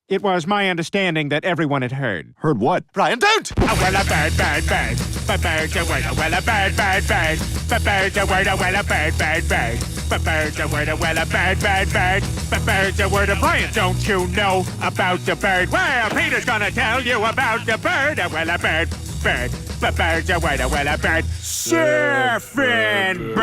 It was my understanding that everyone had heard. Heard what? Brian, don't! Oh, well, a bird, bird, bird. But bird's a word, oh, well, a bird, bird, bird. But bird's a word, oh, well, a bird, bird, bird. But bird's a word, oh, well, a bird, bird, bird. But bird's a word, Brian, don't you know about the bird? Well, Peter's gonna tell you about the bird, oh, well, a bird, bird. But bird's a word, oh, well, a bird. Surfing.